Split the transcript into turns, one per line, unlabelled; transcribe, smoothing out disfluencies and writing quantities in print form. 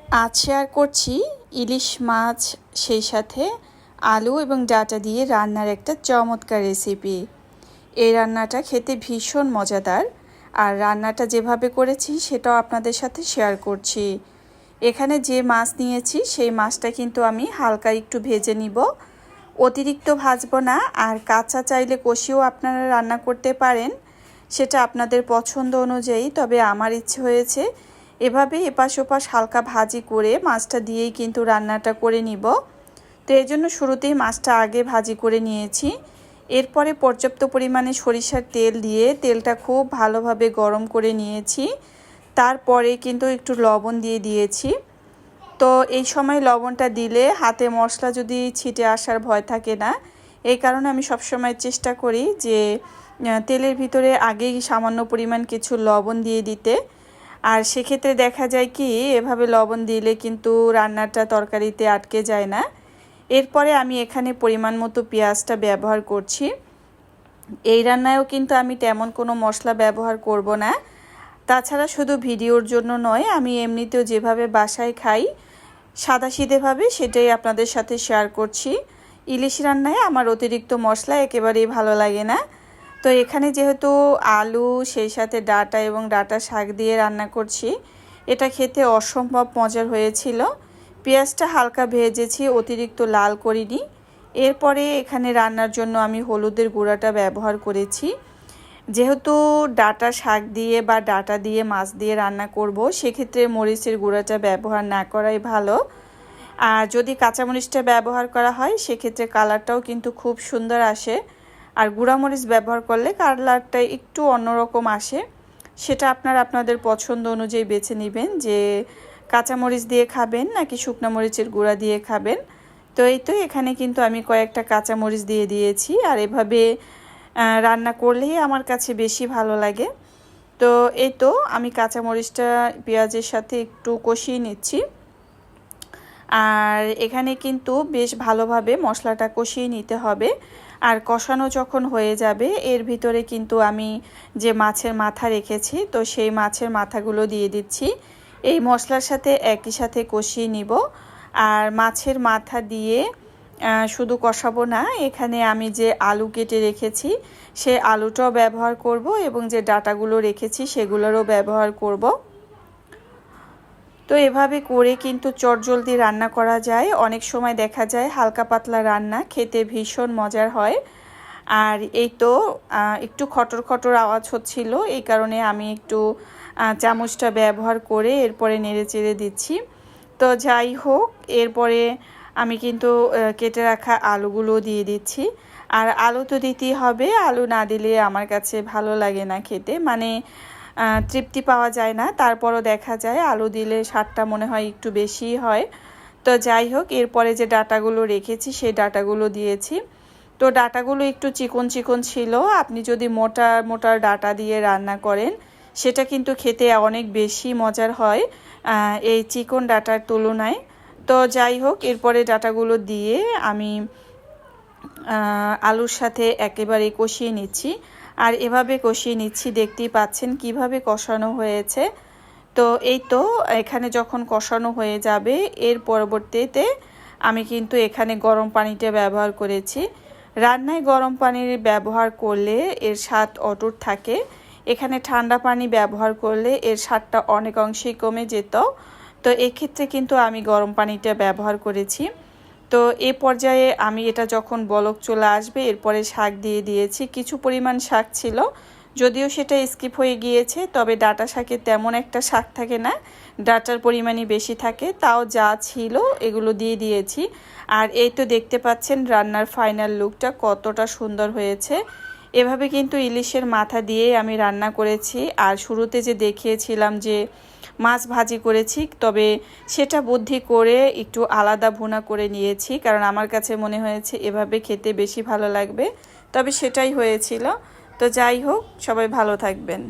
আজ শেয়ার করছি ইলিশ মাছ, সেই সাথে আলু এবং ডাঁটা দিয়ে রান্নার একটা চমৎকার রেসিপি। এই রান্নাটা খেতে ভীষণ মজাদার, আর রান্নাটা যেভাবে করেছি সেটাও আপনাদের সাথে শেয়ার করছি। এখানে যে মাছ নিয়েছি সেই মাছটা কিন্তু আমি হালকা একটু ভেজে নিব, অতিরিক্ত ভাজবো না। আর কাঁচা চাইলে কষিয়েও আপনারা রান্না করতে পারেন, সেটা আপনাদের পছন্দ অনুযায়ী। তবে আমার ইচ্ছে হয়েছে এভাবে এপাশ ওপাশ হালকা ভাজি করে মাছটা দিয়েই কিন্তু রান্নাটা করে নিব। তো এই জন্য শুরুতেই মাছটা আগে ভাজি করে নিয়েছি। এরপরে পর্যাপ্ত পরিমাণে সরিষার তেল দিয়ে তেলটা খুব ভালোভাবে গরম করে নিয়েছি। তারপরে কিন্তু একটু লবণ দিয়ে দিয়েছি। তো এই সময় লবণটা দিলে হাতে মশলা যদি ছিটে আসার ভয় থাকে না, এই কারণে আমি সবসময় চেষ্টা করি যে তেলের ভিতরে আগেই সামান্য পরিমাণ কিছু লবণ দিয়ে দিতে। আর সেক্ষেত্রে দেখা যায় কি, এভাবে লবণ দিলে কিন্তু রান্নাটা তরকারিতে আটকে যায় না। এরপরে আমি এখানে পরিমাণ মতো পেঁয়াজটা ব্যবহার করছি। এই রান্নায়ও কিন্তু আমি তেমন কোনো মশলা ব্যবহার করব না। তাছাড়া শুধু ভিডিওর জন্য নয়, আমি এমনিতেও যেভাবে বাসায় খাই সাদাসিধেভাবে সেটাই আপনাদের সাথে শেয়ার করছি। ইলিশ রান্নায় আমার অতিরিক্ত মশলা একেবারেই ভালো লাগে না। তো এখানে যেহেতু আলু, সেই সাথে ডাঁটা এবং ডাঁটা শাক দিয়ে রান্না করছি, এটা খেতে অসম্ভব মজার হয়েছিল। পেঁয়াজটা হালকা ভেজেছি, অতিরিক্ত লাল করিনি। এরপরে এখানে রান্নার জন্য আমি হলুদের গুঁড়াটা ব্যবহার করেছি। যেহেতু ডাঁটা শাক দিয়ে বা ডাঁটা দিয়ে মাছ দিয়ে রান্না করব, সেক্ষেত্রে মরিচের গুঁড়াটা ব্যবহার না করাই ভালো। আর যদি কাঁচামরিচটা ব্যবহার করা হয় সেক্ষেত্রে কালারটাও কিন্তু খুব সুন্দর আসে। আর গুঁড়ামরিচ ব্যবহার করলে কালারটা একটু অন্যরকম আসে। সেটা আপনারা আপনাদের পছন্দ অনুযায়ী বেছে নেবেন যে কাঁচামরিচ দিয়ে খাবেন নাকি শুকনো মরিচের গুঁড়া দিয়ে খাবেন। তো এই তো এখানে কিন্তু আমি কয়েকটা কাঁচামরিচ দিয়ে দিয়েছি। আর এভাবে রান্না করলেই আমার কাছে বেশি ভালো লাগে। তো এই তো আমি কাঁচামরিচটা পেঁয়াজের সাথে একটু কষিয়ে নিচ্ছি। আর এখানে কিন্তু বেশ ভালোভাবে মশলাটা কষিয়ে নিতে হবে। আর কষানো যখন হয়ে যাবে, এর ভিতরে কিন্তু আমি যে মাছের মাথা রেখেছি, তো সেই মাছের মাথাগুলো দিয়ে দিচ্ছি। এই মশলার সাথে একই সাথে কষিয়ে নিব। আর মাছের মাথা দিয়ে শুধু কষাবো না, এখানে আমি যে আলু কেটে রেখেছি সেই আলুটাও ব্যবহার করব এবং যে ডাঁটাগুলো রেখেছি সেগুলোরও ব্যবহার করব। তো এভাবে করে কিন্তু চটজলদি রান্না করা যায়। অনেক সময় দেখা যায় হালকা পাতলা রান্না খেতে ভীষণ মজার হয়। আর এই তো একটু খটর খটর আওয়াজ হচ্ছিল, এই কারণে আমি একটু চামচটা ব্যবহার করে এরপরে নেড়ে চেড়ে দিচ্ছি। তো যাই হোক, এরপরে আমি কিন্তু কেটে রাখা আলুগুলো দিয়ে দিচ্ছি। আর আলু তো দিতেই হবে, আলু না দিলে আমার কাছে ভালো লাগে না খেতে, মানে তৃপ্তি পাওয়া যায় না। তারপরও দেখা যায় আলু দিলে স্বাদটা মনে হয় একটু বেশি হয়। তো যাই হোক, এরপরে যে ডাঁটাগুলো রেখেছি সেই ডাঁটাগুলো দিয়েছি। তো ডাঁটাগুলো একটু চিকন চিকন ছিল। আপনি যদি মোটা মোটা ডাঁটা দিয়ে রান্না করেন সেটা কিন্তু খেতে অনেক বেশি মজার হয় এই চিকন ডাঁটার তুলনায়। তো যাই হোক, এরপরে ডাঁটাগুলো দিয়ে আমি আলুর সাথে একেবারে কষিয়ে নিচ্ছি। আর এভাবে কষিয়ে নিচ্ছি, দেখতেই পাচ্ছেন কিভাবে কষানো হয়েছে। তো এই তো এখানে যখন কষানো হয়ে যাবে, এর পরবর্তীতে আমি কিন্তু এখানে গরম পানিটা ব্যবহার করেছি। রান্নায় গরম পানির ব্যবহার করলে এর স্বাদ অটুট থাকে। এখানে ঠান্ডা পানি ব্যবহার করলে এর স্বাদটা অনেক অংশেই কমে যেত। তো এক্ষেত্রে কিন্তু আমি গরম পানিটা ব্যবহার করেছি। তো এই পর্যায়ে আমি এটা যখন বলক চলে আসবে, এরপরে শাক দিয়ে দিয়েছি। কিছু পরিমাণ শাক ছিল, যদিও সেটা স্কিপ হয়ে গিয়েছে। তবে ডাঁটা শাকে তেমন একটা শাক থাকে না, ডাঁটার পরিমাণই বেশি থাকে। তাও যা ছিল এগুলো দিয়ে দিয়েছি। আর এই তো দেখতে পাচ্ছেন রান্নার ফাইনাল লুকটা কতটা সুন্দর হয়েছে। এভাবে কিন্তু ইলিশের মাথা দিয়ে আমি রান্না করেছি। আর শুরুতে যে দেখিয়েছিলাম যে মাছ ভাজি করেছি, তবে সেটা বুদ্ধি করে একটু আলাদা ভুনা করে নিয়েছি, কারণ আমার কাছে মনে হয়েছে এভাবে খেতে বেশি ভালো লাগবে। তবে সেটাই হয়েছিল। তো যাই হোক, সবাই ভালো থাকবেন।